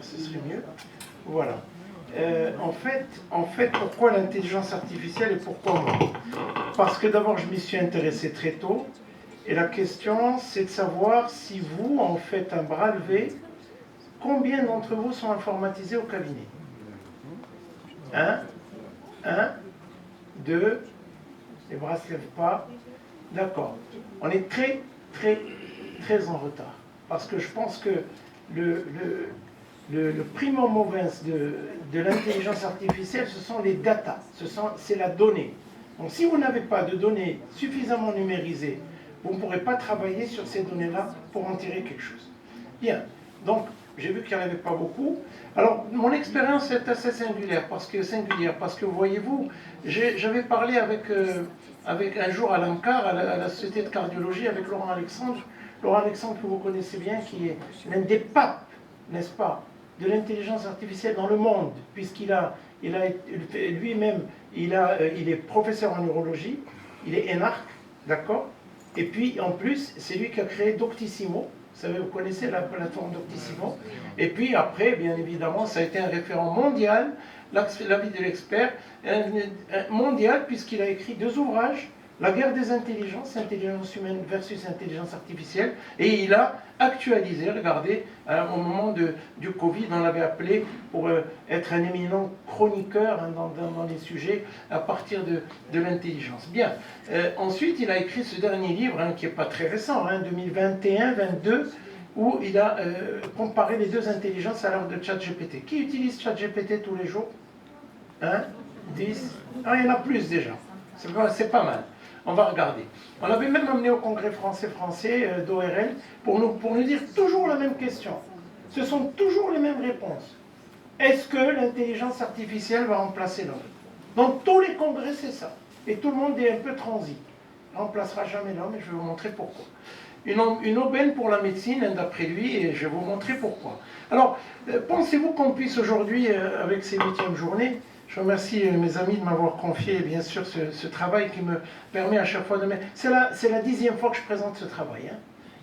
ce serait mieux. Voilà. En fait, pourquoi l'intelligence artificielle et pourquoi moi? Parce que d'abord, je m'y suis intéressé très tôt. Et la question, c'est de savoir si vous, en faites un bras levé, combien d'entre vous sont informatisés au cabinet? Un, deux, les bras ne se lèvent pas. D'accord. On est très, très, très en retard. Parce que je pense que le primo movens de l'intelligence artificielle, ce sont les data, c'est la donnée. Donc si vous n'avez pas de données suffisamment numérisées, vous ne pourrez pas travailler sur ces données-là pour en tirer quelque chose. Bien, donc j'ai vu qu'il n'y en avait pas beaucoup. Alors mon expérience est assez singulière, parce que voyez-vous, j'avais parlé avec un jour à l'ANCAR, à la Société de cardiologie, avec Laurent Alexandre. Laurent Alexandre que vous connaissez bien, qui est l'un des papes, n'est-ce pas, de l'intelligence artificielle dans le monde, puisqu'il a lui-même, il est professeur en neurologie, il est énarque, d'accord? Et puis en plus, c'est lui qui a créé Doctissimo. Vous connaissez la plateforme Doctissimo. Et puis après, bien évidemment, ça a été un référent mondial, l'avis de l'expert, mondial, puisqu'il a écrit 2 ouvrages, La guerre des intelligences, intelligence humaine versus intelligence artificielle, et il a actualisé, regardez, au moment du Covid, on l'avait appelé pour être un éminent chroniqueur dans les sujets à partir de l'intelligence. Bien, ensuite il a écrit ce dernier livre, qui n'est pas très récent, 2021-22, où il a comparé les 2 intelligences à l'heure de ChatGPT. Qui utilise ChatGPT tous les jours? 10? Ah, il y en a plus déjà, c'est pas mal. On va regarder. On l'avait même amené au congrès français d'ORL pour nous dire toujours la même question. Ce sont toujours les mêmes réponses. Est-ce que l'intelligence artificielle va remplacer l'homme? Dans tous les congrès, c'est ça. Et tout le monde est un peu transi. Elle ne remplacera jamais l'homme, et je vais vous montrer pourquoi. Une aubaine pour la médecine, d'après lui, et je vais vous montrer pourquoi. Alors, pensez-vous qu'on puisse aujourd'hui, avec ces 8e journées, je remercie mes amis de m'avoir confié, bien sûr, ce travail qui me permet à chaque fois de mettre... C'est la 10e fois que je présente ce travail.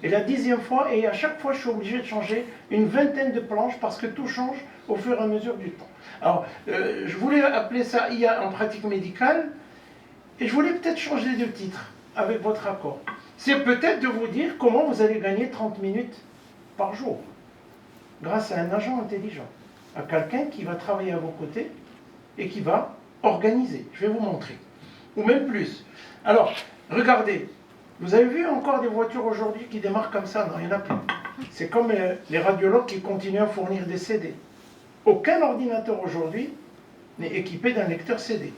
Et la 10e fois, et à chaque fois, je suis obligé de changer une vingtaine de planches parce que tout change au fur et à mesure du temps. Alors, je voulais appeler ça IA en pratique médicale, et je voulais peut-être changer de titre, avec votre accord. C'est peut-être de vous dire comment vous allez gagner 30 minutes par jour, grâce à un agent intelligent, à quelqu'un qui va travailler à vos côtés, et qui va organiser. Je vais vous montrer. Ou même plus. Alors, regardez. Vous avez vu encore des voitures aujourd'hui qui démarrent comme ça? Non, il n'y en a plus. C'est comme les radiologues qui continuent à fournir des CD. Aucun ordinateur aujourd'hui n'est équipé d'un lecteur CD.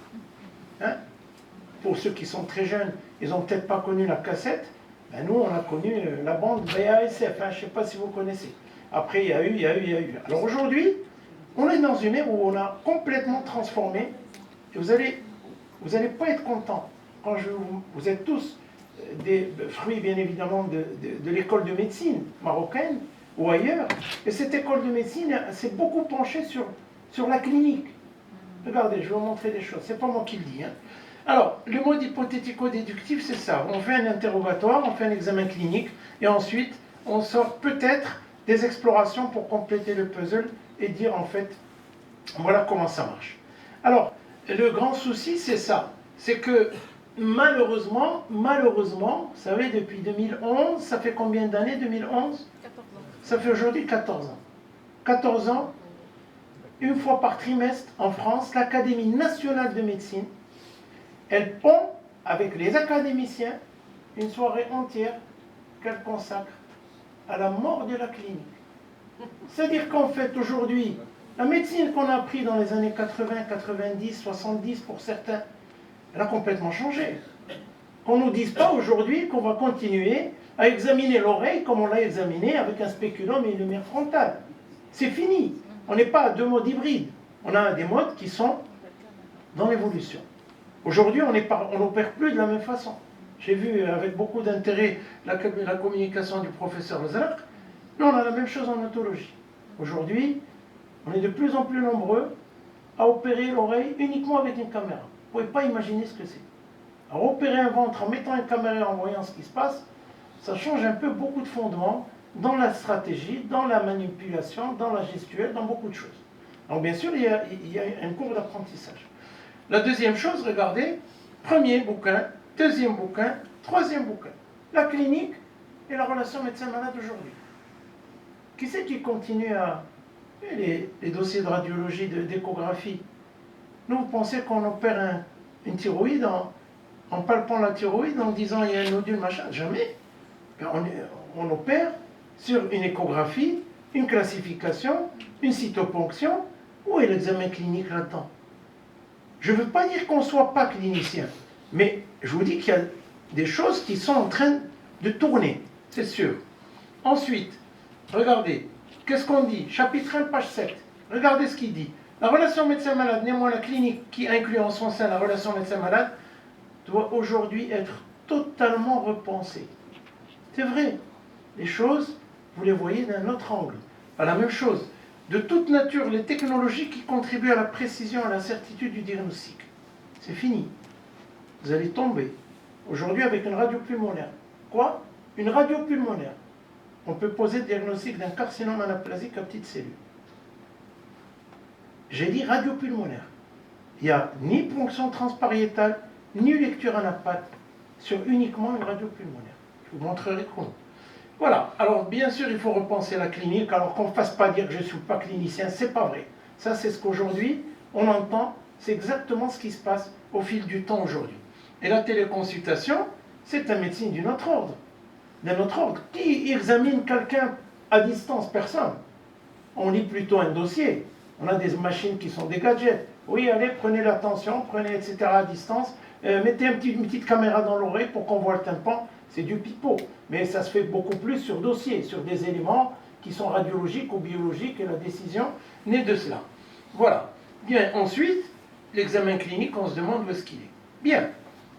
Pour ceux qui sont très jeunes, ils n'ont peut-être pas connu la cassette. Ben nous, on a connu la bande VHF. Je ne sais pas si vous connaissez. Après, il y a eu. Alors aujourd'hui, on est dans une ère où on a complètement transformé, et vous allez pas être contents quand vous êtes tous des fruits, bien évidemment, de l'école de médecine marocaine ou ailleurs, et cette école de médecine s'est beaucoup penchée sur la clinique. Regardez, je vais vous montrer des choses, c'est pas moi qui le dis. Alors, le mode hypothético-déductif, c'est ça. On fait un interrogatoire, on fait un examen clinique, et ensuite, on sort peut-être des explorations pour compléter le puzzle et dire en fait, voilà comment ça marche. Alors, le grand souci, c'est ça. C'est que malheureusement, vous savez, depuis 2011, ça fait combien d'années 2011? 14 ans. Ça fait aujourd'hui 14 ans. 14 ans, une fois par trimestre en France, l'Académie nationale de médecine, elle pond avec les académiciens une soirée entière qu'elle consacre à la mort de la clinique. C'est-à-dire qu'en fait, aujourd'hui, la médecine qu'on a appris dans les années 80, 90, 70 pour certains, elle a complètement changé. Qu'on ne nous dise pas aujourd'hui qu'on va continuer à examiner l'oreille comme on l'a examiné avec un spéculum et une lumière frontale. C'est fini. On n'est pas à 2 modes hybrides. On a des modes qui sont dans l'évolution. Aujourd'hui, on n'opère plus de la même façon. J'ai vu avec beaucoup d'intérêt la communication du professeur Lezrak. Nous, on a la même chose en otologie. Aujourd'hui, on est de plus en plus nombreux à opérer l'oreille uniquement avec une caméra. Vous ne pouvez pas imaginer ce que c'est. Alors, opérer un ventre en mettant une caméra et en voyant ce qui se passe, ça change un peu beaucoup de fondements dans la stratégie, dans la manipulation, dans la gestuelle, dans beaucoup de choses. Donc bien sûr, il y a un cours d'apprentissage. La deuxième chose, regardez, premier bouquin, deuxième bouquin, troisième bouquin. La clinique et la relation médecin-malade aujourd'hui. Qui c'est qui continue à... Les dossiers de radiologie, d'échographie. Nous, vous pensez qu'on opère une thyroïde en palpant la thyroïde, en disant il y a un nodule, machin? Jamais. On opère sur une échographie, une classification, une cytoponction. Où est l'examen clinique là-dedans? Je ne veux pas dire qu'on ne soit pas clinicien, mais je vous dis qu'il y a des choses qui sont en train de tourner, c'est sûr. Ensuite, regardez, qu'est-ce qu'on dit? Chapitre 1, page 7. Regardez ce qu'il dit. La relation médecin-malade, néanmoins la clinique qui inclut en son sein la relation médecin-malade, doit aujourd'hui être totalement repensée. C'est vrai, les choses, vous les voyez d'un autre angle. Pas la même chose. De toute nature, les technologies qui contribuent à la précision et à la certitude du diagnostic. C'est fini. Vous allez tomber. Aujourd'hui, avec une radio pulmonaire. Quoi? Une radio pulmonaire. On peut poser le diagnostic d'un carcinome anaplasique à petites cellules. J'ai dit radio pulmonaire. Il n'y a ni ponction transpariétale, ni lecture anapathe sur uniquement une radio pulmonaire. Je vous montrerai comment. Voilà. Alors, bien sûr, il faut repenser la clinique. Alors qu'on ne fasse pas dire que je ne suis pas clinicien, c'est pas vrai. Ça, c'est ce qu'aujourd'hui, on entend. C'est exactement ce qui se passe au fil du temps aujourd'hui. Et la téléconsultation, c'est la médecine d'un autre ordre. D'un autre ordre. Qui examine quelqu'un à distance? Personne. On lit plutôt un dossier. On a des machines qui sont des gadgets. Oui, allez, prenez la tension, prenez, etc. à distance. Mettez une petite caméra dans l'oreille pour qu'on voit le tympan. C'est du pipeau. Mais ça se fait beaucoup plus sur dossier, sur des éléments qui sont radiologiques ou biologiques, et la décision naît de cela. Voilà. Bien, ensuite, l'examen clinique, on se demande où est-ce qu'il est. Bien.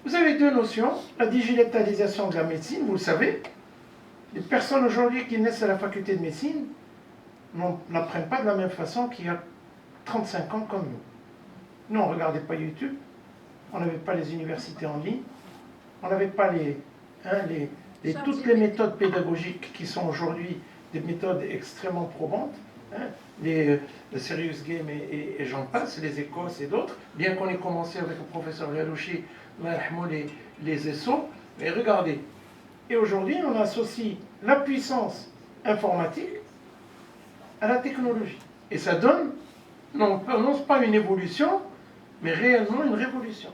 Vous avez deux notions. La digitalisation de la médecine, vous le savez. Les personnes aujourd'hui qui naissent à la faculté de médecine n'apprennent pas de la même façon qu'il y a 35 ans comme nous. Nous, on ne regardait pas YouTube, on n'avait pas les universités en ligne, on n'avait pas toutes les méthodes pédagogiques qui sont aujourd'hui des méthodes extrêmement probantes, le Serious Game et j'en passe, les Écosses et d'autres, bien qu'on ait commencé avec le professeur Yalouchi, les ESSO, mais regardez. Et aujourd'hui, on associe la puissance informatique à la technologie. Et ça donne, non pas une évolution, mais réellement une révolution.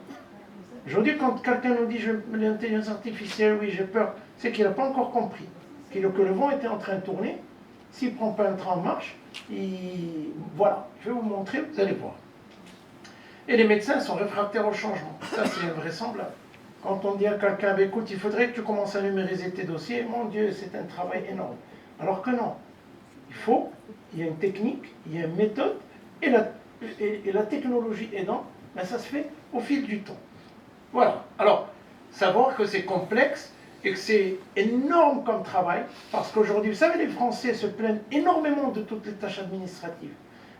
Aujourd'hui, quand quelqu'un nous dit l'intelligence artificielle, oui, j'ai peur, c'est qu'il n'a pas encore compris que le vent était en train de tourner. S'il ne prend pas un train en marche, voilà, je vais vous montrer, vous allez voir. Et les médecins sont réfractaires au changement. Ça, c'est invraisemblable. Quand on dit à quelqu'un, écoute, il faudrait que tu commences à numériser tes dossiers, mon Dieu, c'est un travail énorme. Alors que non. Il y a une technique, il y a une méthode, et la technologie aidant, ben ça se fait au fil du temps. Voilà. Alors, savoir que c'est complexe et que c'est énorme comme travail, parce qu'aujourd'hui, vous savez, les Français se plaignent énormément de toutes les tâches administratives.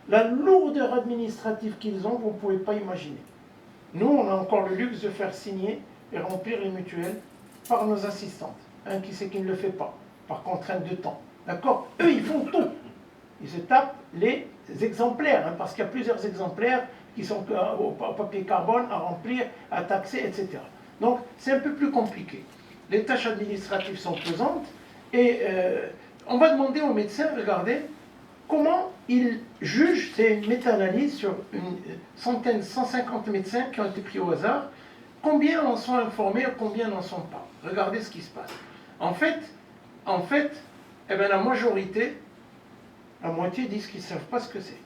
La lourdeur administrative qu'ils ont, vous ne pouvez pas imaginer. Nous, on a encore le luxe de faire signer et remplir les mutuelles par nos assistantes. Qui c'est qui ne le fait pas? Par contrainte de temps. D'accord? Eux, ils font tout. Ils se tapent les exemplaires, parce qu'il y a plusieurs exemplaires qui sont au papier carbone à remplir, à taxer, etc. Donc, c'est un peu plus compliqué. Les tâches administratives sont pesantes et on va demander aux médecins, regardez, comment ils jugent, c'est une méta-analyse sur une centaine, 150 médecins qui ont été pris au hasard, combien en sont informés et combien n'en sont pas. Regardez ce qui se passe. En fait, eh bien, la majorité, la moitié disent qu'ils ne savent pas ce que c'est.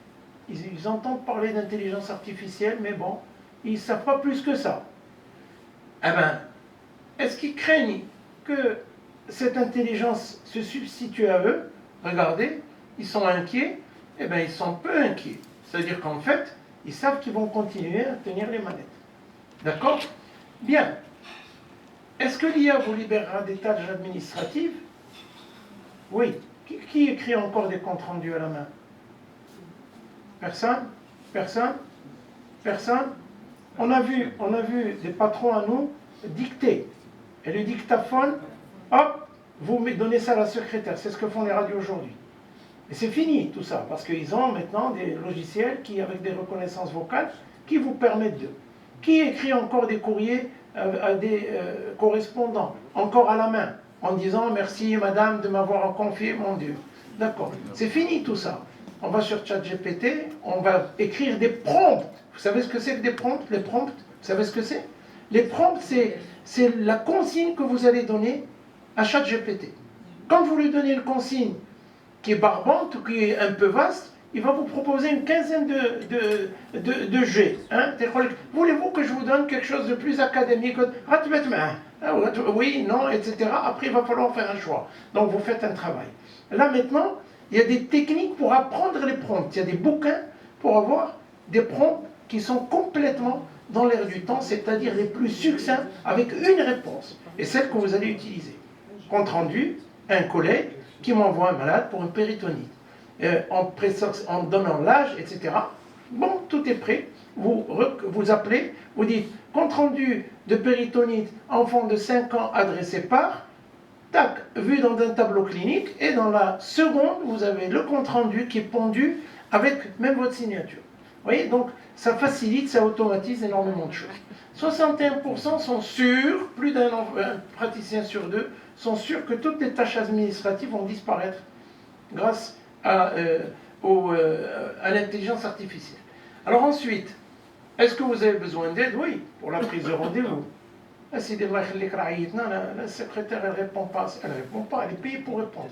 Ils entendent parler d'intelligence artificielle, mais bon, ils ne savent pas plus que ça. Eh bien, est-ce qu'ils craignent que cette intelligence se substitue à eux? Regardez, ils sont inquiets. Eh bien, ils sont peu inquiets. C'est-à-dire qu'en fait, ils savent qu'ils vont continuer à tenir les manettes. D'accord? Bien. Est-ce que l'IA vous libérera des tâches administratives? Oui. Qui écrit encore des comptes rendus à la main? Personne? Personne? Personne? On a vu des patrons à nous dicter. Et le dictaphone, hop, vous donnez ça à la secrétaire. C'est ce que font les radios aujourd'hui. Et c'est fini tout ça, parce qu'ils ont maintenant des logiciels qui, avec des reconnaissances vocales qui vous permettent de... Qui écrit encore des courriers à des correspondants, encore à la main, en disant merci madame de m'avoir confié mon Dieu. D'accord, c'est fini tout ça. On va sur ChatGPT, on va écrire des prompts. Vous savez ce que c'est que des prompts? Les prompts, vous savez ce que c'est? Les prompts, c'est la consigne que vous allez donner à ChatGPT. Quand vous lui donnez une consigne qui est barbante, qui est un peu vaste, il va vous proposer une quinzaine de jets. Hein? Voulez-vous que je vous donne quelque chose de plus académique? Oui, non, etc. Après, il va falloir faire un choix. Donc, vous faites un travail. Là, maintenant, il y a des techniques pour apprendre les prompts. Il y a des bouquins pour avoir des prompts qui sont complètement dans l'air du temps, c'est-à-dire les plus succincts, avec une réponse. Et celle que vous allez utiliser. Compte rendu, un collègue qui m'envoie un malade pour une péritonite. En donnant l'âge, etc. Bon, tout est prêt. Vous appelez, vous dites compte rendu de péritonite, enfant de 5 ans adressé par, tac, vu dans un tableau clinique, et dans la seconde, vous avez le compte rendu qui est pondu avec même votre signature. Vous voyez, donc ça facilite, ça automatise énormément de choses. 61% sont sûrs, plus d'un praticien sur deux, sont sûrs que toutes les tâches administratives vont disparaître grâce à l'intelligence artificielle. Alors ensuite, est-ce que vous avez besoin d'aide? Oui, pour la prise de rendez-vous. La secrétaire, elle ne répond pas. Elle ne répond pas, elle est payée pour répondre.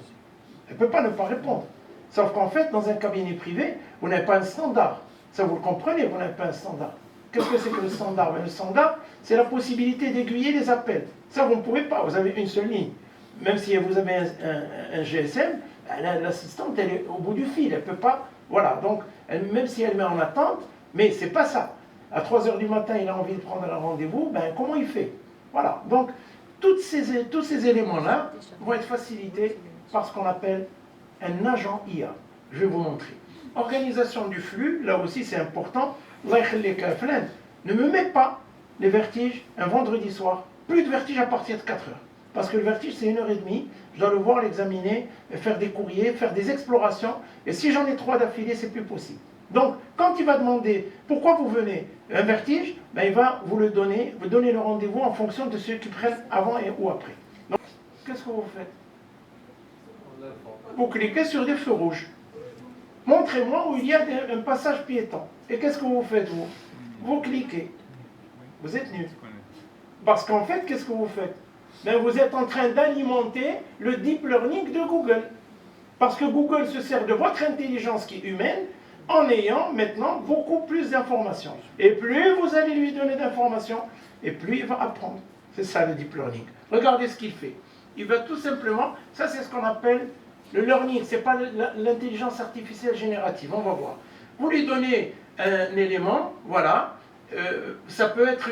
Elle ne peut pas ne pas répondre. Sauf qu'en fait, dans un cabinet privé, vous n'avez pas un standard. Ça, vous le comprenez, vous n'avez pas un standard. Qu'est-ce que c'est que le standard? Le standard, c'est la possibilité d'aiguiller les appels. Ça, vous ne pouvez pas, vous avez une seule ligne. Même si vous avez un GSM, l'assistante, elle est au bout du fil, elle ne peut pas... Voilà, donc, même si elle met en attente, mais c'est pas ça. À 3 h du matin, il a envie de prendre un rendez-vous, ben comment il fait? Voilà, donc, tous ces éléments-là vont être facilités par ce qu'on appelle un agent IA. Je vais vous montrer. Organisation du flux, là aussi c'est important. Ne me mets pas les vertiges un vendredi soir. Plus de vertiges à partir de 4 heures. Parce que le vertige, c'est 1 h 30. Je dois le voir, l'examiner, faire des courriers, faire des explorations. Et si j'en ai 3 d'affilée, c'est plus possible. Donc, quand il va demander pourquoi vous venez, un vertige, ben, il va vous le donner, vous donner le rendez-vous en fonction de ceux qui prennent avant et ou après. Donc, qu'est-ce que vous faites? Vous cliquez sur des feux rouges. Montrez-moi où il y a un passage piéton. Et qu'est-ce que vous faites, vous? Vous cliquez. Vous êtes nul. Parce qu'en fait, qu'est-ce que vous faites? Ben, vous êtes en train d'alimenter le deep learning de Google. Parce que Google se sert de votre intelligence qui est humaine en ayant maintenant beaucoup plus d'informations. Et plus vous allez lui donner d'informations, et plus il va apprendre. C'est ça le deep learning. Regardez ce qu'il fait. Il va tout simplement, ça c'est ce qu'on appelle le learning, ce n'est pas l'intelligence artificielle générative, on va voir. Vous lui donnez un élément, voilà, ça peut être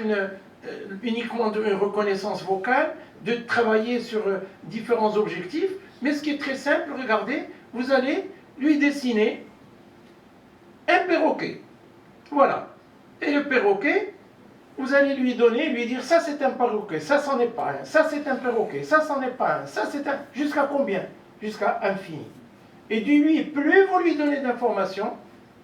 uniquement une reconnaissance vocale, de travailler sur différents objectifs, mais ce qui est très simple, regardez, vous allez lui dessiner un perroquet. Voilà. Et le perroquet, vous allez lui donner, lui dire, ça c'est un perroquet, ça c'en est pas un, ça c'est un perroquet, ça c'en est pas un, ça c'est un... Jusqu'à combien? Jusqu'à infini. Et du lui, plus vous lui donnez d'informations,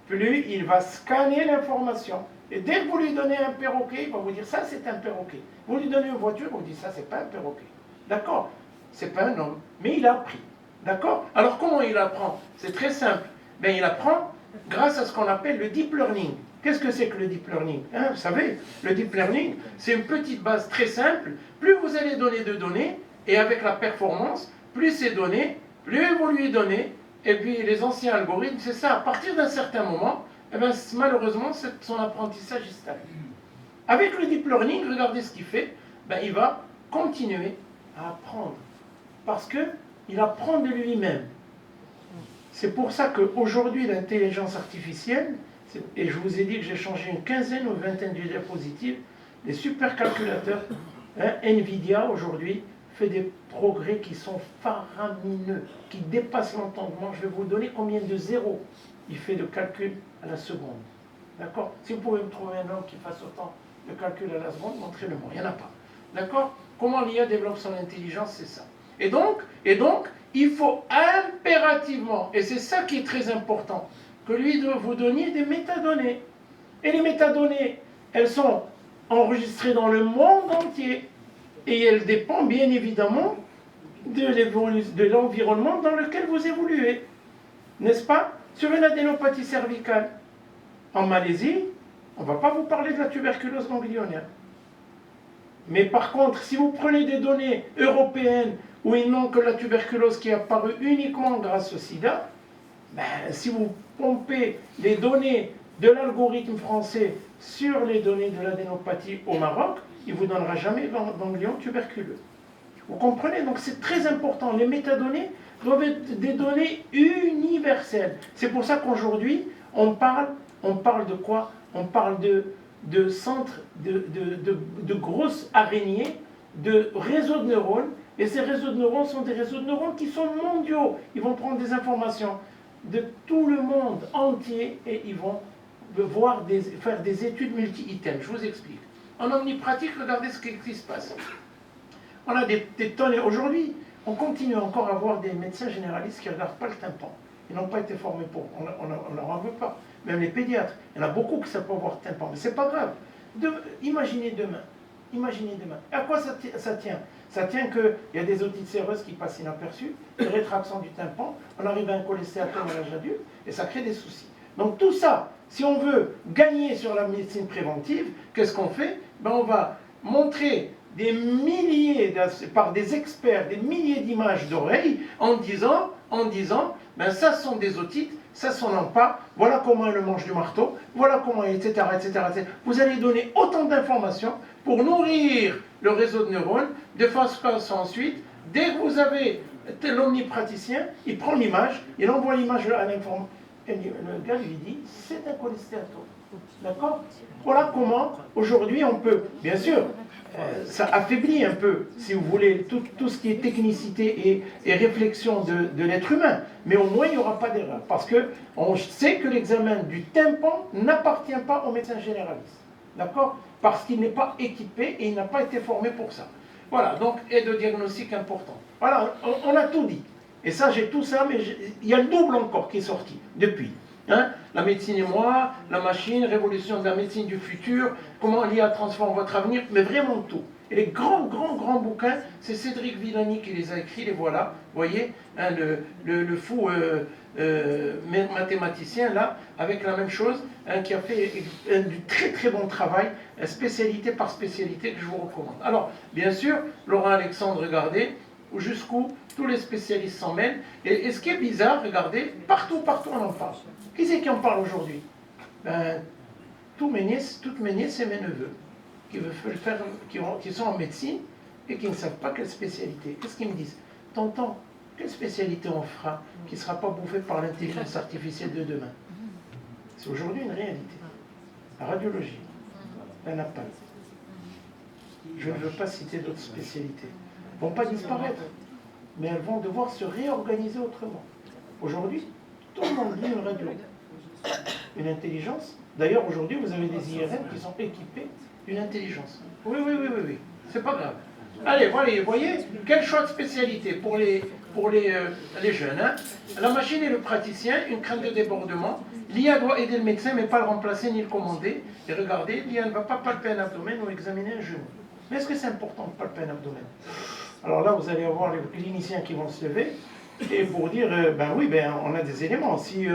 plus il va scanner l'information. Et dès que vous lui donnez un perroquet, il va vous dire, ça c'est un perroquet. Vous lui donnez une voiture, vous dites, ça c'est pas un perroquet. D'accord? C'est pas un homme, mais il a appris. D'accord? Alors comment il apprend? C'est très simple. Ben, il apprend grâce à ce qu'on appelle le deep learning. Qu'est-ce que c'est que le deep learning? Hein, vous savez, le deep learning, c'est une petite base très simple. Plus vous allez donner de données, et avec la performance, plus ces données, plus vous lui donnez, et puis les anciens algorithmes, c'est ça, à partir d'un certain moment, eh bien, malheureusement, son apprentissage est stable. Avec le deep learning, regardez ce qu'il fait, ben, il va continuer à apprendre, parce qu'il apprend de lui-même. C'est pour ça qu'aujourd'hui, l'intelligence artificielle, et je vous ai dit que j'ai changé une quinzaine ou une vingtaine de diapositives, les supercalculateurs, Nvidia aujourd'hui fait des progrès qui sont faramineux, qui dépassent l'entendement. Je vais vous donner combien de zéros il fait de calcul à la seconde. D'accord? Si vous pouvez me trouver un homme qui fasse autant de calcul à la seconde, montrez-le-moi. Il n'y en a pas. D'accord? Comment l'IA développe son intelligence, c'est ça. Et donc, il faut impérativement, et c'est ça qui est très important, que lui doit vous donner des métadonnées. Et les métadonnées, elles sont enregistrées dans le monde entier. Et elles dépendent bien évidemment de l'environnement dans lequel vous évoluez. N'est-ce pas? Sur une adénopathie cervicale, en Malaisie, on ne va pas vous parler de la tuberculose ganglionnaire. Mais par contre, si vous prenez des données européennes où ils n'ont que la tuberculose qui est apparue uniquement grâce au sida, ben, si vous pompez les données de l'algorithme français sur les données de l'adénopathie au Maroc, il ne vous donnera jamais ganglion tuberculeux. Vous comprenez? Donc c'est très important. Les métadonnées doivent être des données universelles. C'est pour ça qu'aujourd'hui, on parle de quoi? On parle de centres, de grosses araignées, de réseaux de neurones. Et ces réseaux de neurones sont des réseaux de neurones qui sont mondiaux. Ils vont prendre des informations de tout le monde entier et ils vont faire des études multi-items. Je vous explique. En omnipratique, regardez ce qui se passe. On a des tonnes. Aujourd'hui, on continue encore à avoir des médecins généralistes qui ne regardent pas le tympan. Ils n'ont pas été formés pour. On ne leur en veut pas. Même les pédiatres. Il y en a beaucoup qui ne savent pas voir le tympan. Mais ce n'est pas grave. Imaginez demain. À quoi ça tient? Ça tient qu'il y a des otites séreuses qui passent inaperçues, des rétractions du tympan, on arrive à un cholestéatome à l'âge adulte, et ça crée des soucis. Donc tout ça, si on veut gagner sur la médecine préventive, qu'est-ce qu'on fait? On va montrer des milliers, par des experts, des milliers d'images d'oreilles en disant, ça sont des otites, ça s'en n'en pas, voilà comment elle mange du marteau, voilà comment, etc., etc. Vous allez donner autant d'informations pour nourrir le réseau de neurones, de façon ensuite, dès que vous avez l'omnipraticien, il prend l'image, il envoie l'image à l'informatique, et le gars lui dit, c'est un cholestéatome. D'accord? Voilà comment, aujourd'hui, on peut, bien sûr, ça affaiblit un peu, si vous voulez, tout ce qui est technicité et réflexion de l'être humain. Mais au moins, il n'y aura pas d'erreur. Parce qu'on sait que l'examen du tympan n'appartient pas au médecin généraliste. D'accord? Parce qu'il n'est pas équipé et il n'a pas été formé pour ça. Voilà, donc, aide au diagnostic important. Voilà, on a tout dit. Et ça, j'ai tout ça, mais il y a le double encore qui est sorti depuis. La médecine et moi, la machine, révolution de la médecine du futur, comment l'IA transforme votre avenir, mais vraiment tout. Et les grands bouquins, c'est Cédric Villani qui les a écrits, les voilà, vous voyez, le fou mathématicien là, avec la même chose, qui a fait du très bon travail, spécialité par spécialité, que je vous recommande. Alors, bien sûr, Laurent Alexandre, regardez, jusqu'où tous les spécialistes s'en mêlent. Et ce qui est bizarre, regardez, partout on en parle. Qui c'est qui en parle aujourd'hui? Toutes mes nièces et mes neveux qui sont en médecine et qui ne savent pas quelle spécialité. Qu'est-ce qu'ils me disent? Tonton, quelle spécialité on fera qui ne sera pas bouffée par l'intelligence artificielle de demain? C'est aujourd'hui une réalité. La radiologie, la NAPAL. Je ne veux pas citer d'autres spécialités. Elles ne vont pas disparaître, mais elles vont devoir se réorganiser autrement. Aujourd'hui, tout le monde dit une radio, une intelligence. D'ailleurs, aujourd'hui, vous avez des IRM qui sont équipés d'une intelligence. Oui, c'est pas grave. Allez, voilà, vous voyez, quel choix de spécialité pour les jeunes. La machine et le praticien, une crainte de débordement. L'IA doit aider le médecin, mais pas le remplacer ni le commander. Et regardez, l'IA ne va pas palper un abdomen ou examiner un genou. Mais est-ce que c'est important de palper un abdomen? Alors là, vous allez avoir les cliniciens qui vont se lever et pour dire, on a des éléments. Si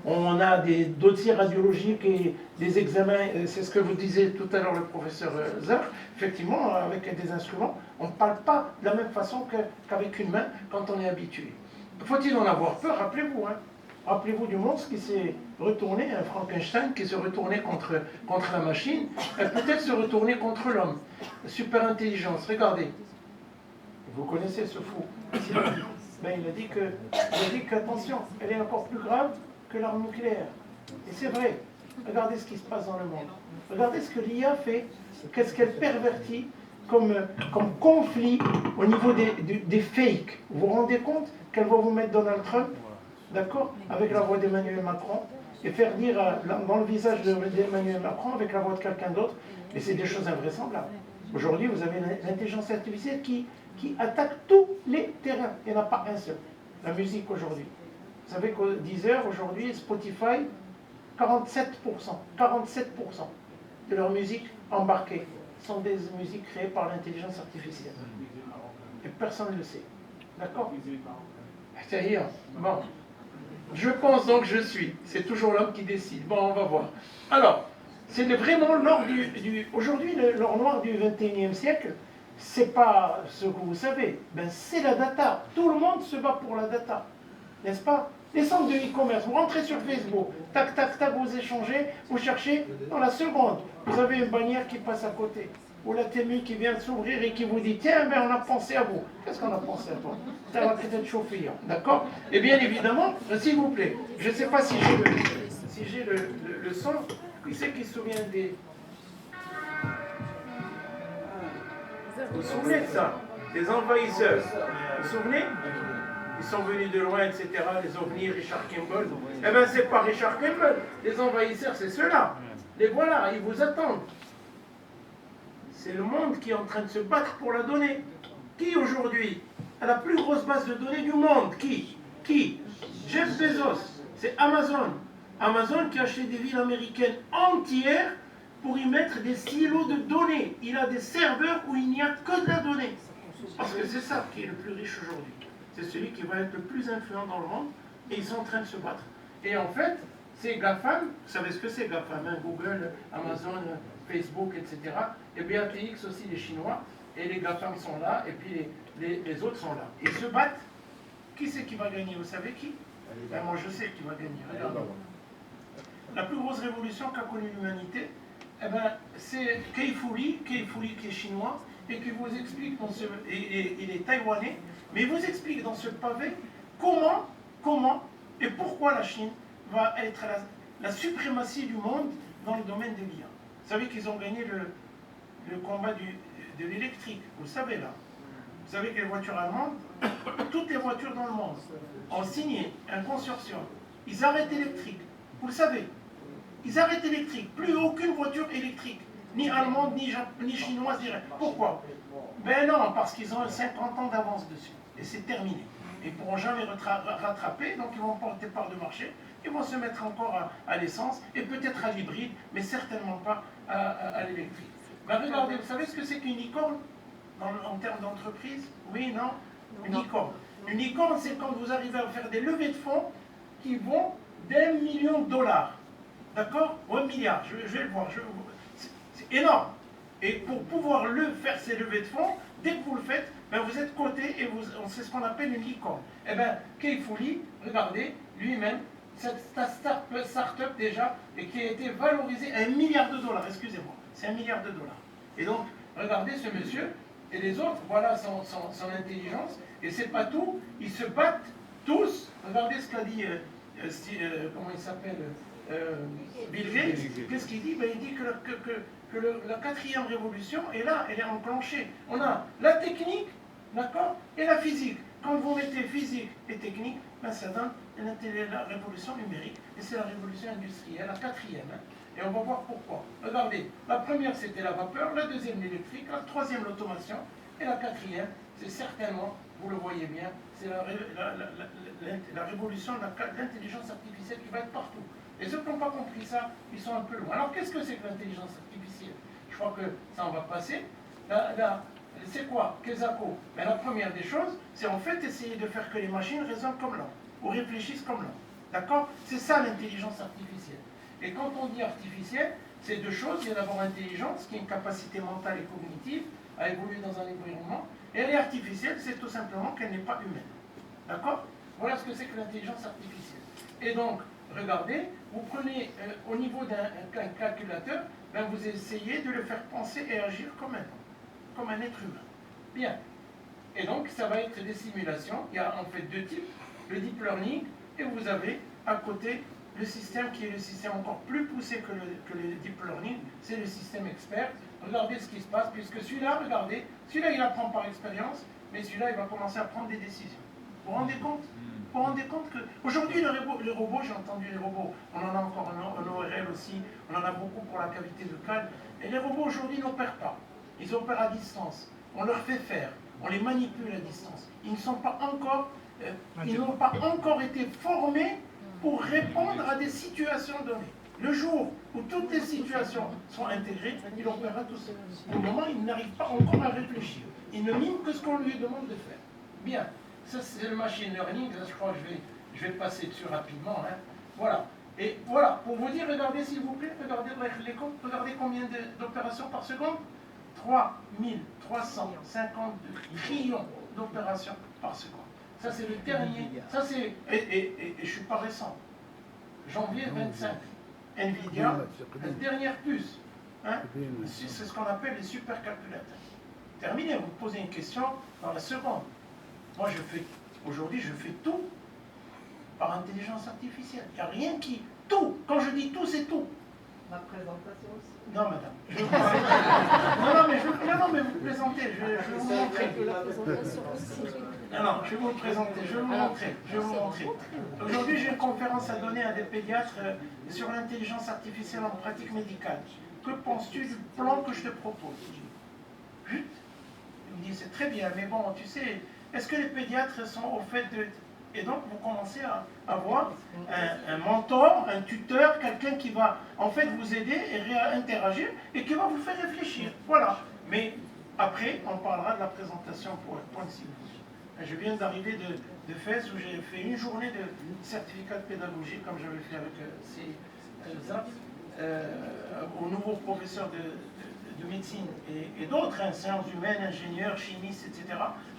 on a des dossiers radiologiques et des examens, c'est ce que vous disiez tout à l'heure le professeur Zach, effectivement, avec des instruments, on ne parle pas de la même façon qu'avec une main quand on est habitué. Faut-il en avoir peur? Rappelez-vous, Rappelez-vous du monstre qui s'est retourné, un Frankenstein qui s'est retourné contre la machine, peut-être se retourner contre l'homme. Super intelligence, regardez. Vous connaissez ce fou. Il a dit qu'attention, elle est encore plus grave que l'arme nucléaire. Et c'est vrai. Regardez ce qui se passe dans le monde. Regardez ce que l'IA fait, qu'est-ce qu'elle pervertit comme conflit au niveau des fakes. Vous vous rendez compte qu'elle va vous mettre Donald Trump, d'accord, avec la voix d'Emmanuel Macron, et faire dire dans le visage d'Emmanuel Macron avec la voix de quelqu'un d'autre, et c'est des choses invraisemblables. Aujourd'hui, vous avez l'intelligence artificielle qui attaque tous les terrains. Il n'y en a pas un seul. La musique aujourd'hui. Vous savez que Deezer, aujourd'hui, Spotify, 47% de leur musique embarquée sont des musiques créées par l'intelligence artificielle. Et personne ne le sait. D'accord? C'est-à-dire, bon, je pense donc je suis. C'est toujours l'homme qui décide. Bon, on va voir. Alors, c'est vraiment l'or aujourd'hui, l'or noir du 21e siècle, c'est pas ce que vous savez, ben c'est la data. Tout le monde se bat pour la data, n'est-ce pas? Les centres de e-commerce, vous rentrez sur Facebook, tac, tac, tac, vous échangez, vous cherchez, dans la seconde, vous avez une bannière qui passe à côté, ou la TMU qui vient de s'ouvrir et qui vous dit, tiens, ben on a pensé à vous. Qu'est-ce qu'on a pensé à toi? Ça va peut-être chauffer, d'accord? Et bien évidemment, s'il vous plaît, je ne sais pas si j'ai le son, qui c'est qui se souvient des... Vous vous souvenez de ça? Des envahisseurs. Vous vous souvenez? Ils sont venus de loin, etc. Les ovnis, Richard Kimball. Eh bien, c'est pas Richard Kimball. Les envahisseurs, c'est ceux-là. Les voilà, ils vous attendent. C'est le monde qui est en train de se battre pour la donnée. Qui aujourd'hui a la plus grosse base de données du monde? Qui? Jeff Bezos. C'est Amazon. Amazon qui a acheté des villes américaines entières pour y mettre des silos de données. Il a des serveurs où il n'y a que de la donnée. Parce que c'est ça qui est le plus riche aujourd'hui. C'est celui qui va être le plus influent dans le monde. Et ils sont en train de se battre. Et en fait, ces GAFAM, vous savez ce que c'est GAFAM, hein, Google, Amazon, Facebook, etc. Et BATX aussi, les Chinois. Et les GAFAM sont là, et puis les autres sont là. Ils se battent. Qui c'est qui va gagner? Vous savez qui? Ben, moi je sais qui va gagner. Regardez. La plus grosse révolution qu'a connue l'humanité, eh ben, c'est Kei Fu qui est chinois, et qui vous explique, il est taïwanais, mais il vous explique dans ce pavé comment et pourquoi la Chine va être la suprématie du monde dans le domaine de l'IA. Vous savez qu'ils ont gagné le combat de l'électrique, vous le savez là. Vous savez que les voitures allemandes, toutes les voitures dans le monde, ont signé un consortium. Ils arrêtent l'électrique, vous le savez. Ils arrêtent l'électrique, plus aucune voiture électrique, ni allemande, ni chinoise, ni rien. Pourquoi? Ben non, parce qu'ils ont 50 ans d'avance dessus, et c'est terminé. Ils ne pourront jamais rattraper, donc ils vont porter part de marché, ils vont se mettre encore à l'essence, et peut-être à l'hybride, mais certainement pas à l'électrique. Ben regardez, vous savez ce que c'est qu'une licorne en termes d'entreprise? Oui, non? Une licorne. Une licorne, c'est quand vous arrivez à faire des levées de fonds qui vont d'1 million de dollars. D'accord? Ou 1 milliard, je vais le voir. C'est énorme. Et pour pouvoir faire ces levées de fonds, dès que vous le faites, ben vous êtes coté et c'est ce qu'on appelle une licorne. Eh bien, Kei Fu Lee, regardez, lui-même, cette start-up déjà, et qui a été valorisée à 1 milliard de dollars, excusez-moi, c'est 1 milliard de dollars. Et donc, regardez ce monsieur, et les autres, voilà son intelligence, et c'est pas tout, ils se battent tous, regardez ce qu'a dit, comment il s'appelle, Bill Gates, qu'est-ce qu'il dit? Ben, il dit que la quatrième révolution est là, elle est enclenchée. On a la technique, d'accord, et la physique. Quand vous mettez physique et technique, ben, ça donne la révolution numérique, et c'est la révolution industrielle, la quatrième. Hein. Et on va voir pourquoi. Regardez, la première c'était la vapeur, la deuxième l'électrique, la troisième l'automation, et la quatrième, c'est certainement, vous le voyez bien, c'est la révolution de l'intelligence artificielle qui va être partout. Et ceux qui n'ont pas compris ça, ils sont un peu loin. Alors qu'est-ce que c'est que l'intelligence artificielle? Je crois que ça en va passer. C'est quoi? Kezako? Ben, la première des choses, c'est en fait essayer de faire que les machines raisonnent comme l'homme, ou réfléchissent comme l'homme. D'accord? C'est ça l'intelligence artificielle. Et quand on dit artificielle, c'est deux choses. Il y a d'abord l'intelligence, qui est une capacité mentale et cognitive à évoluer dans un environnement. Et elle est artificielle, c'est tout simplement qu'elle n'est pas humaine. D'accord? Voilà ce que c'est que l'intelligence artificielle. Et donc, regardez, vous prenez au niveau d'un calculateur, ben vous essayez de le faire penser et agir comme un homme, comme un être humain. Bien. Et donc, ça va être des simulations. Il y a en fait deux types, le deep learning, et vous avez à côté le système qui est le système encore plus poussé que le deep learning, c'est le système expert. Regardez ce qui se passe, puisque celui-là, regardez, celui-là il apprend par expérience, mais celui-là il va commencer à prendre des décisions. Vous vous rendez compte? Vous vous rendez compte que aujourd'hui les robots, j'ai entendu les robots, on en a encore en ORL aussi, on en a beaucoup pour la cavité buccale, et les robots aujourd'hui n'opèrent pas. ils opèrent à distance. On leur fait faire, on les manipule à distance. Ils ne sont pas encore, ils n'ont pas encore été formés pour répondre à des situations données. Le jour où toutes les situations sont intégrées, il opérera tout seul. Au moment, il n'arrive pas encore à réfléchir. Il ne mime que ce qu'on lui demande de faire. Bien, ça c'est le machine learning, là, je crois que je vais passer dessus rapidement. Hein. Voilà. Et voilà, pour vous dire, regardez s'il vous plaît, regardez combien d'opérations par seconde. 3352 trillions d'opérations par seconde. Ça c'est le dernier, ça c'est, et je ne suis pas récent, janvier 25, Nvidia, la dernière puce, hein, c'est ce qu'on appelle les supercalculateurs. Terminé, vous posez une question dans la seconde. Moi aujourd'hui je fais tout par intelligence artificielle. Il n'y a rien qui, tout, quand je dis tout, c'est tout. Ma présentation aussi. Non, madame. Non, mais vous présentez, je vais vous montrer. Non, je vais vous présenter, je vais vous montrer. Aujourd'hui, j'ai une conférence à donner à des pédiatres sur l'intelligence artificielle en pratique médicale. Que penses-tu du plan que je te propose? Il me dit, c'est très bien, mais bon, tu sais, est-ce que les pédiatres sont au fait de... Et donc, vous commencez à avoir un mentor, un tuteur, quelqu'un qui va en fait vous aider et interagir et qui va vous faire réfléchir. Voilà. Mais après, on parlera de la présentation pour point de cible. Je viens d'arriver de Fès où j'ai fait une journée de certificat de pédagogie, comme j'avais fait avec Zap, aux nouveaux professeurs de médecine et d'autres, hein, sciences humaines, ingénieurs, chimistes, etc.,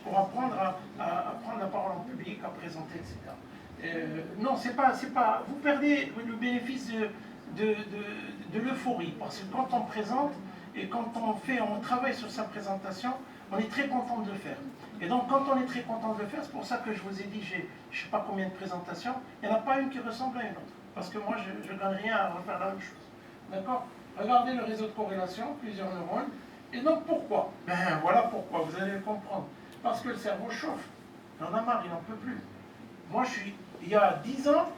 pour apprendre à prendre la parole en public, à présenter, etc. Non, c'est pas, vous perdez le bénéfice de l'euphorie, parce que quand on présente et quand on travaille sur sa présentation, on est très content de le faire. Et donc, quand on est très content de le faire, c'est pour ça que je vous ai dit, j'ai je ne sais pas combien de présentations, il n'y en a pas une qui ressemble à une autre, parce que moi, je ne gagne rien à refaire la même chose. D'accord? Regardez le réseau de corrélation, plusieurs neurones. Et donc pourquoi? Ben voilà pourquoi, vous allez le comprendre. Parce que le cerveau chauffe. Il en a marre, il n'en peut plus. Moi, il y a 10 ans,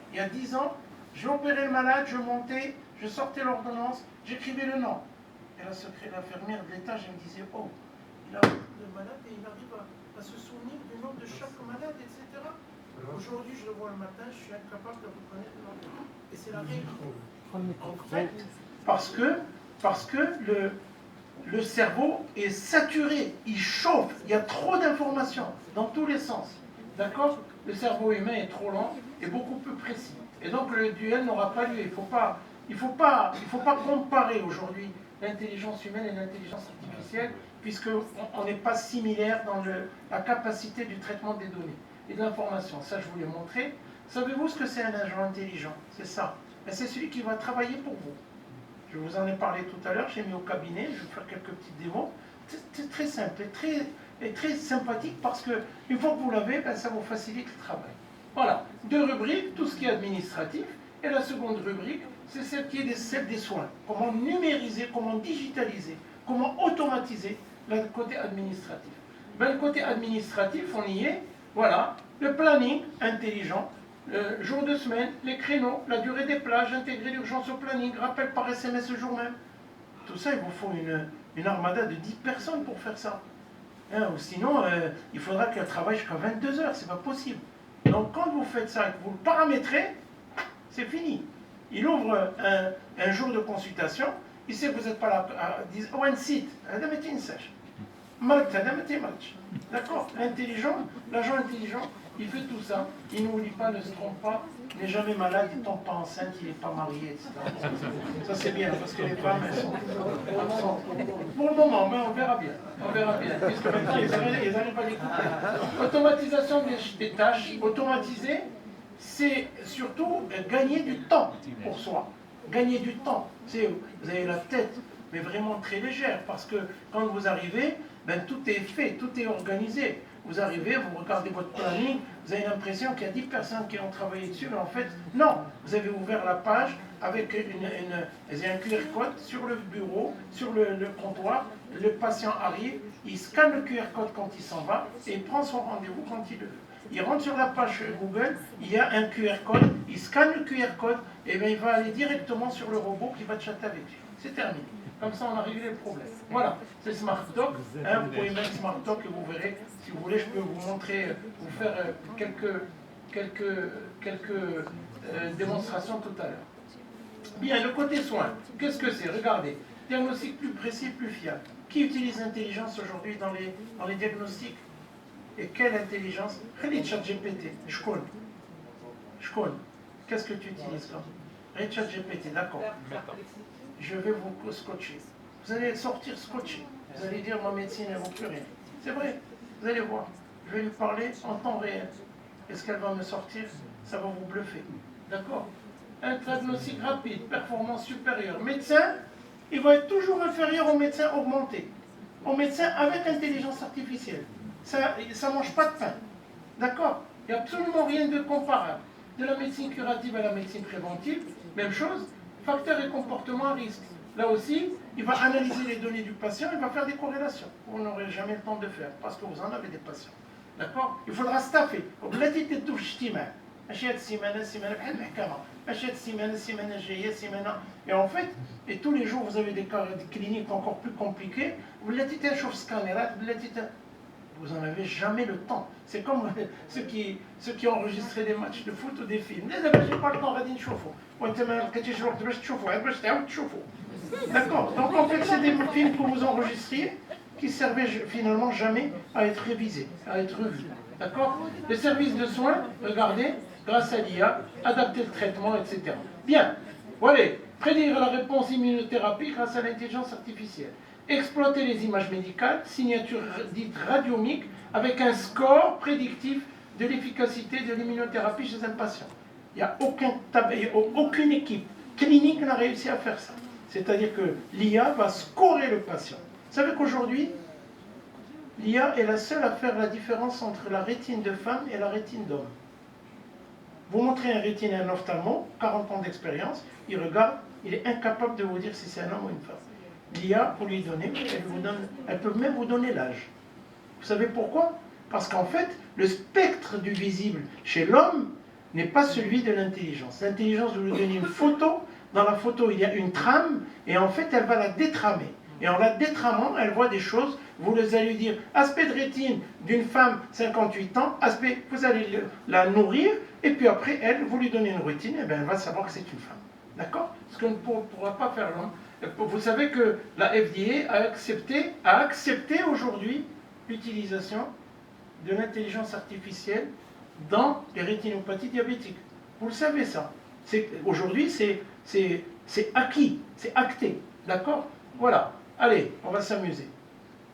j'ai opéré le malade, je montais, je sortais l'ordonnance, j'écrivais le nom. Et l'infirmière de l'étage, elle me disait, oh, il a le malade et il arrive à se souvenir du nom de chaque malade, etc. Aujourd'hui, je le vois le matin, je suis incapable de reconnaître le nom. Et c'est la règle. En fait, parce que le cerveau est saturé, il chauffe, il y a trop d'informations dans tous les sens. D'accord? Le cerveau humain est trop lent et beaucoup plus précis. Et donc le duel n'aura pas lieu. Il faut pas comparer aujourd'hui l'intelligence humaine et l'intelligence artificielle, puisqu'on n'est pas similaire dans la capacité du traitement des données et de l'information. Ça, je vous l'ai montré. Savez-vous ce que c'est un agent intelligent? C'est ça. C'est celui qui va travailler pour vous. Je vous en ai parlé tout à l'heure, j'ai mis au cabinet, je vais faire quelques petites démos. C'est très simple et très sympathique parce que une fois que vous l'avez, ben, ça vous facilite le travail. Voilà, 2 rubriques, tout ce qui est administratif, et la seconde rubrique, c'est celle qui est celle des soins. Comment numériser, comment digitaliser, comment automatiser le côté administratif. Ben, le côté administratif, on y est, voilà, le planning intelligent, jour de semaine, les créneaux, la durée des plages, intégrer l'urgence au planning, rappel par SMS le jour même. Tout ça, il vous faut une armada de 10 personnes pour faire ça. Hein, ou sinon, il faudra qu'elle travaille jusqu'à 22 heures, c'est pas possible. Donc quand vous faites ça et que vous le paramétrez, c'est fini. Il ouvre un jour de consultation, il sait que vous n'êtes pas là, il dit, oh, un site, d'accord, l'intelligent, l'agent intelligent, il fait tout ça, il n'oublie pas, ne se trompe pas, il n'est jamais malade, il ne tombe pas enceinte, il n'est pas marié, etc. Ça c'est bien, parce que les femmes, elles sont... Pour le moment, mais on verra bien, puisque maintenant ils n'arrivent pas d'écouter. Automatisation des tâches, automatiser, c'est surtout gagner du temps pour soi. Gagner du temps. Vous avez la tête, mais vraiment très légère, parce que quand vous arrivez, ben, tout est fait, tout est organisé. Vous arrivez, vous regardez votre planning, vous avez l'impression qu'il y a 10 personnes qui ont travaillé dessus, mais en fait, non. Vous avez ouvert la page avec un QR code sur le bureau, sur le comptoir, le patient arrive, il scanne le QR code quand il s'en va, et il prend son rendez-vous quand il le veut. Il rentre sur la page Google, il y a un QR code, il scanne le QR code, et bien il va aller directement sur le robot qui va chatter avec lui. C'est terminé. Comme ça, on a réglé le problème. Voilà, c'est Smart Talk. Hein, vous pouvez mettre Smart Talk et vous verrez. Si vous voulez, je peux vous montrer, vous faire quelques démonstrations tout à l'heure. Bien, le côté soin, qu'est-ce que c'est? Regardez, diagnostic plus précis, plus fiable. Qui utilise l'intelligence aujourd'hui dans les diagnostics? Et quelle intelligence? ChatGPT, je connais. Qu'est-ce que tu utilises là? ChatGPT, d'accord. Je vais vous scotcher. Vous allez sortir scotché. Vous allez dire ma médecine ne vaut plus rien. C'est vrai, vous allez voir. Je vais lui parler en temps réel. Et ce qu'elle va me sortir, ça va vous bluffer. D'accord? Un diagnostic rapide, performance supérieure. Médecin, il va être toujours inférieur au médecin augmenté. Au médecin avec intelligence artificielle. Ça ne mange pas de pain. D'accord? Il n'y a absolument rien de comparable. De la médecine curative à la médecine préventive, même chose, facteurs et comportements à risque. Là aussi, il va analyser les données du patient, il va faire des corrélations. Vous n'aurez jamais le temps de faire, parce que vous en avez des patients. D'accord? Il faudra staffer. Et en fait, et tous les jours, vous avez des cas cliniques encore plus compliqués. Vous n'en avez jamais le temps. C'est comme ceux qui enregistraient des matchs de foot ou des films. J'ai pas le temps, d'accord. Donc en fait, c'est des films que vous enregistriez qui servaient finalement jamais à être révisés, à être revus. D'accord? Les services de soins, regardez, grâce à l'IA, adapter le traitement, etc. Bien. Voilà. Prédire la réponse immunothérapie grâce à l'intelligence artificielle. Exploiter les images médicales, signature dite radiomique, avec un score prédictif de l'efficacité de l'immunothérapie chez un patient. Il n'y a aucune équipe clinique n'a réussi à faire ça. C'est-à-dire que l'IA va scorer le patient. Vous savez qu'aujourd'hui, l'IA est la seule à faire la différence entre la rétine de femme et la rétine d'homme. Vous montrez un rétine à un ophtalmo, 40 ans d'expérience, il regarde, il est incapable de vous dire si c'est un homme ou une femme. L'IA, pour lui donner, elle peut même vous donner l'âge. Vous savez pourquoi? Parce qu'en fait, le spectre du visible chez l'homme n'est pas celui de l'intelligence. L'intelligence, vous lui donnez une photo, dans la photo, il y a une trame, et en fait, elle va la détramer. Et en la détramant, elle voit des choses, vous allez lui dire, aspect de rétine d'une femme 58 ans, aspect, vous allez la nourrir, et puis après, elle, vous lui donnez une rétine, et bien elle va savoir que c'est une femme. D'accord? Ce que ne pourra pas faire l'homme. Vous savez que la FDA a accepté aujourd'hui l'utilisation de l'intelligence artificielle dans les rétinopathies diabétiques. Vous le savez ça. Aujourd'hui, c'est acquis, c'est acté. D'accord? Voilà. Allez, on va s'amuser.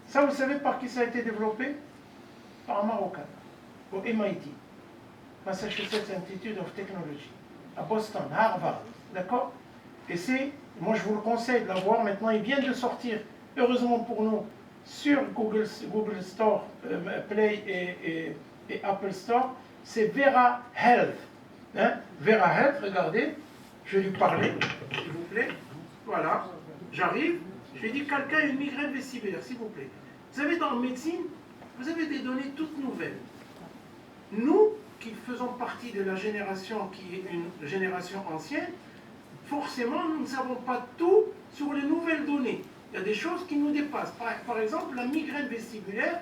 Ça, vous savez par qui ça a été développé? Par un Marocain, au MIT, Massachusetts Institute of Technology, à Boston, à Harvard. D'accord? Et moi je vous le conseille de l'avoir maintenant, il vient de sortir, heureusement pour nous, sur Google Store, Play et Apple Store, c'est Vera Health. Hein? Vera Health, regardez, je vais lui parler, s'il vous plaît. Voilà, j'arrive, je lui dis quelqu'un a une migraine vestibulaire, s'il vous plaît. Vous savez, dans la médecine, vous avez des données toutes nouvelles. Nous, qui faisons partie de la génération qui est une génération ancienne, forcément, nous ne savons pas tout sur les nouvelles données. Il y a des choses qui nous dépassent. Par exemple, la migraine vestibulaire,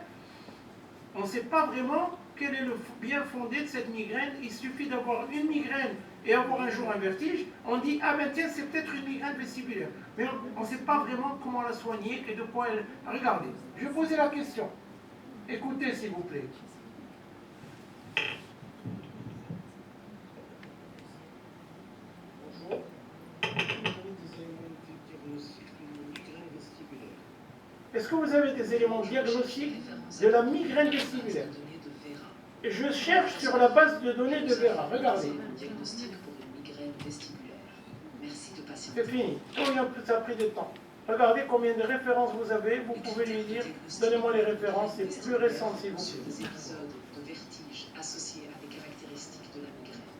on ne sait pas vraiment quel est le bien fondé de cette migraine. Il suffit d'avoir une migraine et avoir un jour un vertige. On dit, ah ben tiens, c'est peut-être une migraine vestibulaire. Mais on ne sait pas vraiment comment la soigner et de quoi elle... Regardez, je vais poser la question. Écoutez, s'il vous plaît. Est-ce que vous avez des éléments diagnostiques de la migraine vestibulaire? Je cherche sur la base de données de Vera. Regardez. C'est fini. Combien ça a pris de temps? Regardez combien de références vous avez. Vous pouvez lui dire, donnez-moi les références les plus récentes, s'il vous plaît.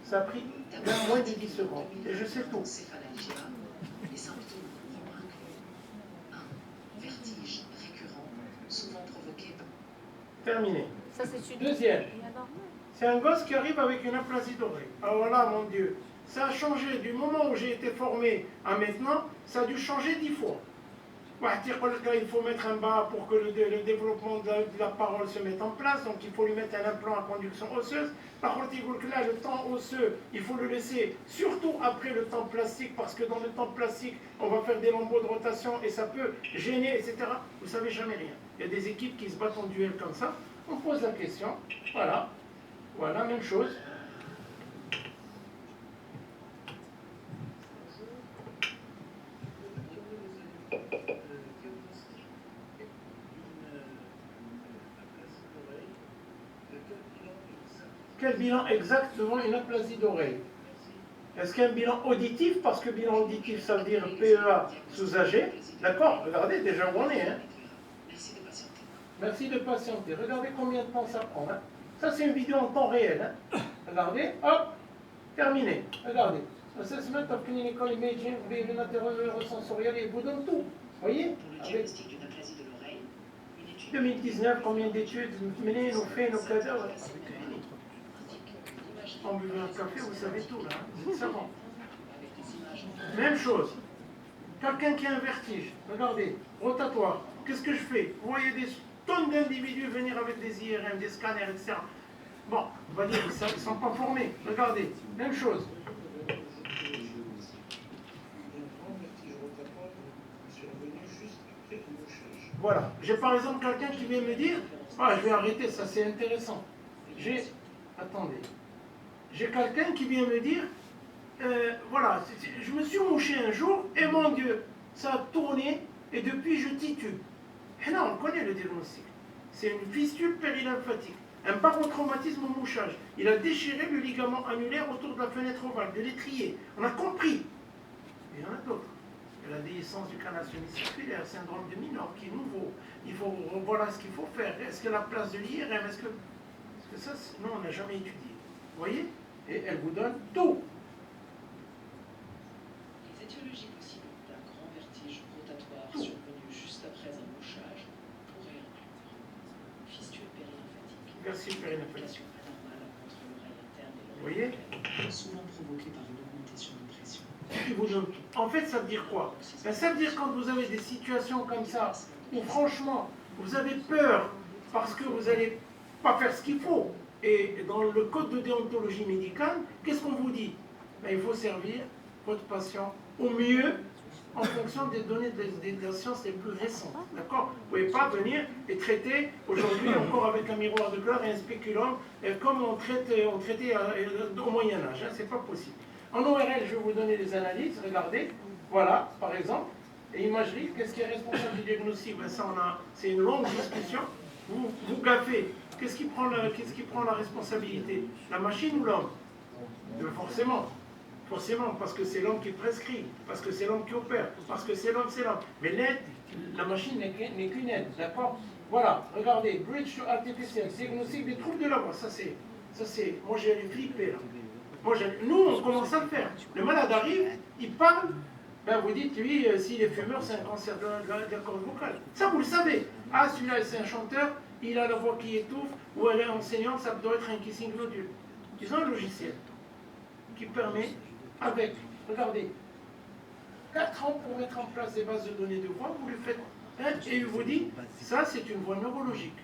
Ça a pris moins de 10 secondes. Et je sais tout. Terminé. Deuxième. C'est un gosse qui arrive avec une aplasie d'oreille. Ah voilà, mon Dieu. Ça a changé du moment où j'ai été formé à maintenant, ça a dû changer 10 fois. Il faut mettre un bas pour que le développement de la parole se mette en place, donc il faut lui mettre un implant à conduction osseuse. Par contre, il faut que là, le temps osseux, il faut le laisser, surtout après le temps plastique, parce que dans le temps plastique, on va faire des lambeaux de rotation et ça peut gêner, etc. Vous ne savez jamais rien. Il y a des équipes qui se battent en duel comme ça. On pose la question. Voilà. Voilà, même chose. Quel bilan exact devant une aplasie d'oreille? Est-ce qu'il y a un bilan auditif? Parce que bilan auditif, ça veut dire PEA sous-âgé. D'accord? Regardez déjà où on est. Hein? Merci de patienter. Regardez combien de temps ça prend. Hein? Ça, c'est une vidéo en temps réel. Hein? Regardez. Hop. Terminé. Regardez. Assessment of clinical imaging, neurosensoriel, et vous donne tout. Vous voyez? Avec 2019, combien d'études menées, nos faits, nos cadavres? On buvait un café, vous savez tout là, vous êtes savant. Même chose. Quelqu'un qui a un vertige, regardez, rotatoire, qu'est-ce que je fais? Vous voyez des tonnes d'individus venir avec des IRM, des scanners, etc. Bon, on va dire qu'ils ne sont pas formés. Regardez, même chose. Voilà. J'ai par exemple quelqu'un qui vient me dire, ah, je vais arrêter, ça c'est intéressant. Attendez. J'ai quelqu'un qui vient me dire, voilà, je me suis mouché un jour et mon Dieu, ça a tourné et depuis je titube. Et là, on connaît le diagnostic. C'est une fistule périlymphatique, un parotraumatisme au mouchage. Il a déchiré le ligament annulaire autour de la fenêtre ovale, de l'étrier. On a compris. Il y en a d'autres. Il y a la déhiscence du canal semi-circulaire, syndrome de Minor qui est nouveau. Il faut, voilà ce qu'il faut faire. Est-ce qu'il y a la place de l'IRM? Est-ce que ça, non, on n'a jamais étudié. Vous voyez? Et elle vous donne tout. Les étiologies possibles d'un grand vertige rotatoire survenu juste après un mouchage pourraient inclure fistule périlymphatique, Périlymphatique. anormale entre l'oreille interne et Vous voyez? souvent provoquée par une augmentation de pression. Il vous donne tout. En fait, ça veut dire quoi? Ben, ça veut dire quand vous avez des situations comme ça, où franchement, vous avez peur parce que vous n'allez pas faire ce qu'il faut. Et dans le code de déontologie médicale, qu'est-ce qu'on vous dit? Ben, il faut servir votre patient au mieux en fonction des données des sciences les plus récentes. D'accord? Vous ne pouvez pas venir et traiter aujourd'hui encore avec un miroir de gloire et un spéculum comme on traitait au Moyen-Âge. Hein, c'est pas possible. En ORL, je vais vous donner des analyses. Regardez. Voilà, par exemple. Et imagerie, qu'est-ce qui est responsable du diagnostic? Ben, ça, c'est une longue discussion. Vous gaffez. Qu'est-ce qui prend la responsabilité? La machine ou l'homme? Forcément. Forcément, parce que c'est l'homme qui prescrit, parce que c'est l'homme qui opère, parce que c'est l'homme. Mais l'aide, la machine n'est qu'une aide, d'accord? Voilà, regardez, bridge to artificial, diagnostic des troubles de la voix, ça c'est, moi j'allais flipper là. Nous, on commence à le faire. Le malade arrive, il parle, ben vous dites, lui, s'il est fumeur, c'est un cancer de la corde vocale. Ça, vous le savez. Ah, celui-là, c'est un chanteur, il a la voix qui étouffe, ou elle est enseignante, ça doit être un kissing nodule. Ils ont un logiciel qui permet, avec, regardez, 4 ans pour mettre en place des bases de données de voix, vous le faites, hein, et il vous dit, ça c'est une voix neurologique.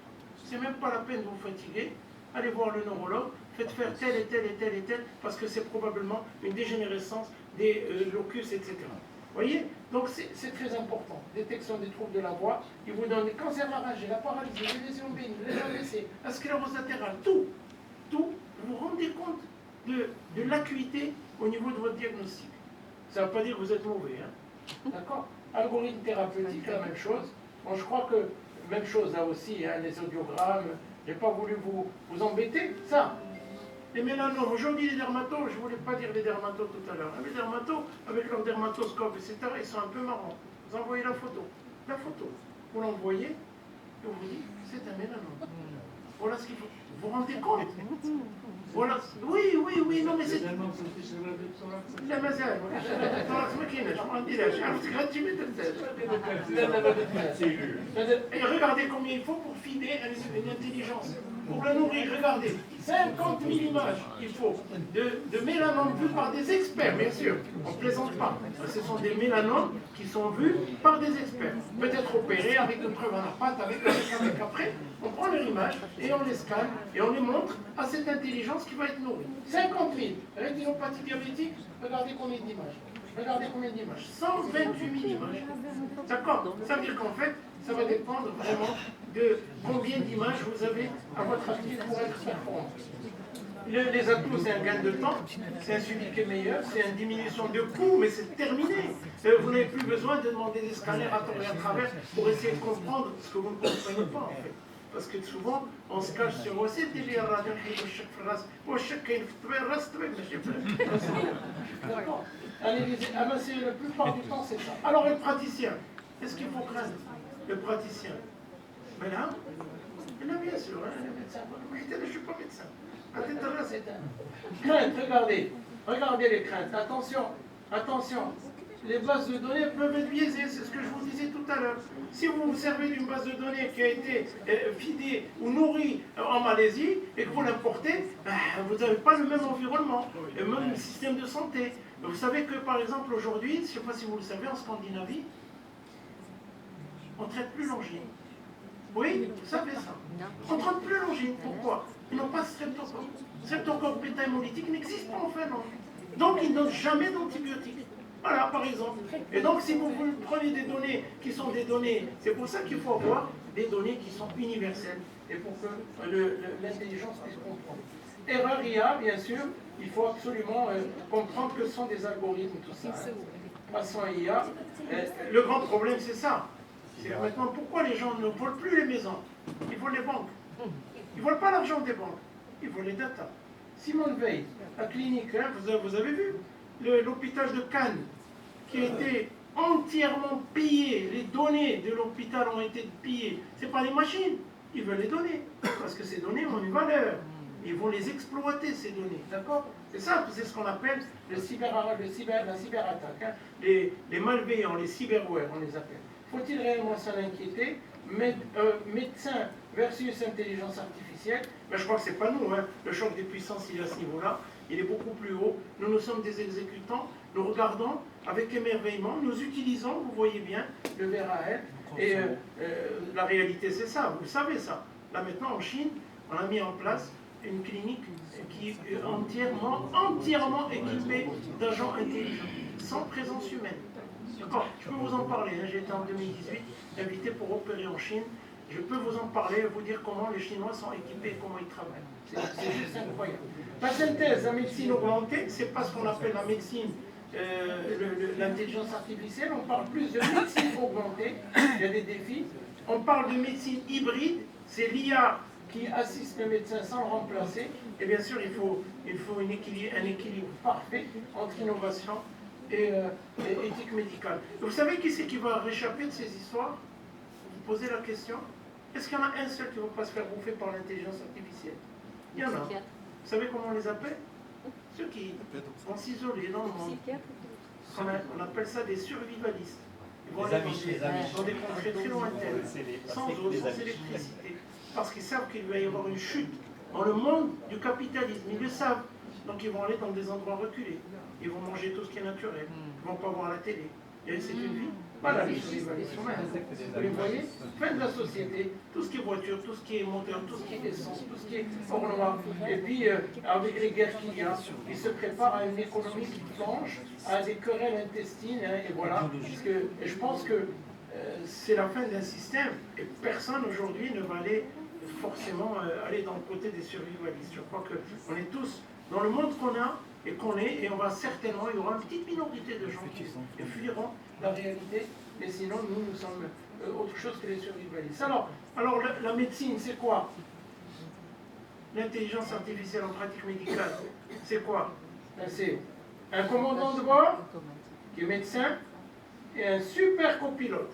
C'est même pas la peine de vous fatiguer, allez voir le neurologue, faites faire telle et telle et telle et telle, parce que c'est probablement une dégénérescence des locus, etc. Vous voyez? Donc c'est très important. Détection des troubles de la voix, il vous donne les cancers laryngés, la paralysie, les lésions bénignes, les AVC, la sclérose latérale, tout. Vous vous rendez compte de l'acuité au niveau de votre diagnostic. Ça ne veut pas dire que vous êtes mauvais. Hein? D'accord? Algorithme thérapeutique, la même chose. Bon, je crois que, même chose là aussi, hein, les audiogrammes, je n'ai pas voulu vous embêter. Ça, les mélanomes, aujourd'hui les dermatos, je ne voulais pas dire les dermatos tout à l'heure. Hein, les dermatos, avec leur dermatoscope, etc., ils sont un peu marrants. Vous envoyez la photo. Vous l'envoyez, et on vous dit, c'est un mélanome. Voilà ce qu'il faut. Vous vous rendez compte? Voilà. Oui, non mais c'est... لا ما زال الطراق ما كايناش ما نديرهاش عرفتك غتجي ما درتهاش. Et regardez combien il faut pour fider une intelligence. pour le nourrir. Regardez, 50 000 images qu'il faut de mélanomes vus par des experts, bien sûr. On ne plaisante pas. Ce sont des mélanomes qui sont vus par des experts. Peut-être opérés avec une preuve en pâte, avec. Après, on prend leur image et on les scanne et on les montre à cette intelligence qui va être nourrie. 50 000. Rétinopathie diabétique, regardez combien d'images. Regardez combien d'images. 128 000 images. D'accord? Ça veut dire qu'en fait, ça va dépendre vraiment de combien d'images vous avez à votre actif pour être performant. Les atouts, c'est un gain de temps, c'est un suivi qui est meilleur, c'est une diminution de coûts, mais c'est terminé. Vous n'avez plus besoin de demander des scanners à tort et à travers pour essayer de comprendre ce que vous ne comprenez pas en fait. Parce que souvent, on se cache sur moi, c'est des liens la plupart du temps, c'est ça. Alors, le praticien, est-ce qu'il faut craindre le praticien? Mais là, bien sûr, le médecin. Je ne suis pas médecin. Crainte, regardez les craintes. Attention. Les bases de données peuvent être biaisées, c'est ce que je vous disais tout à l'heure. Si vous vous servez d'une base de données qui a été vidée ou nourrie en Malaisie et que vous l'importez, vous n'avez pas le même environnement, le même système de santé. Vous savez que par exemple aujourd'hui, je ne sais pas si vous le savez, en Scandinavie, on ne traite plus l'angine. Oui, vous savez ça. On ne traite plus l'angine. Pourquoi? Ils n'ont pas de streptocoque. Streptocoque bêta-hémolytique n'existe pas en Finlande. Donc ils ne donnent jamais d'antibiotiques. Voilà, par exemple. Et donc, si vous prenez des données qui sont des données, c'est pour ça qu'il faut avoir des données qui sont universelles et pour que l'intelligence puisse comprendre. Erreur IA, bien sûr, il faut absolument comprendre que ce sont des algorithmes, tout ça. Passons à IA. Le grand problème, c'est ça. C'est maintenant pourquoi les gens ne volent plus les maisons. Ils volent les banques. Ils ne volent pas l'argent des banques. Ils volent les datas. Simone Veil, la clinique, hein, vous avez vu l'hôpital de Cannes, qui a été entièrement pillé. Les données de l'hôpital ont été pillées. Ce n'est pas les machines. Ils veulent les données. Parce que ces données ont une valeur. Ils vont les exploiter, ces données. D'accord? C'est ça, c'est ce qu'on appelle la cyberattaque. Hein. Les malveillants, les cyberwares, on les appelle. Faut-il réellement s'en inquiéter? Médecin versus intelligence artificielle, ben, je crois que ce n'est pas nous. Hein. Le choc des puissances, il est à ce niveau-là. Il est beaucoup plus haut. Nous sommes des exécutants. Nous regardons avec émerveillement. Nous utilisons, vous voyez bien, le VRAL. Et la réalité, c'est ça. Vous le savez ça. Là maintenant, en Chine, on a mis en place une clinique qui est entièrement équipée d'agents intelligents, sans présence humaine. D'accord? Je peux vous en parler. Hein. J'ai été en 2018 invité pour opérer en Chine. Je peux vous en parler et vous dire comment les Chinois sont équipés et comment ils travaillent. C'est juste incroyable. La synthèse, la médecine augmentée, c'est pas ce qu'on appelle la médecine, l'intelligence artificielle. On parle plus de médecine augmentée. Il y a des défis. On parle de médecine hybride. C'est l'IA qui assiste le médecin sans le remplacer. Et bien sûr, il faut un équilibre parfait entre innovation et éthique médicale. Vous savez qui c'est qui va réchapper de ces histoires? Vous posez la question. Est-ce qu'il y en a un seul qui ne va pas se faire bouffer par l'intelligence artificielle? Il y en a. Vous savez comment on les appelle? Ceux qui vont s'isoler dans le monde. On appelle ça des survivalistes. Ils vont aller dans des contrées très lointaines, sans eau, sans électricité, parce qu'ils savent qu'il va y avoir une chute dans le monde du capitalisme. Ils le savent. Donc ils vont aller dans des endroits reculés. Ils vont manger tout ce qui est naturel. Ils ne vont pas voir la télé. Et c'est une vie. Voilà les survivalistes. Vous les voyez? Fin de la société, tout ce qui est voiture, tout ce qui est moteur, tout ce qui est essence, tout ce qui est hors noir. Et puis, avec les guerres qu'il y a, ils se préparent à une économie qui plonge, à des querelles intestines. Hein, et voilà. Et je pense que c'est la fin d'un système. Et personne aujourd'hui ne va aller forcément aller dans le côté des survivalistes. Je crois qu'on est tous dans le monde qu'on a et qu'on est, et on va certainement, il y aura une petite minorité de gens qui fuiront la réalité, mais sinon nous sommes autre chose que les survivalistes. Alors la médecine, c'est quoi? L'intelligence artificielle en pratique médicale, c'est quoi? Ben, c'est un commandant de bord qui est médecin et un super copilote.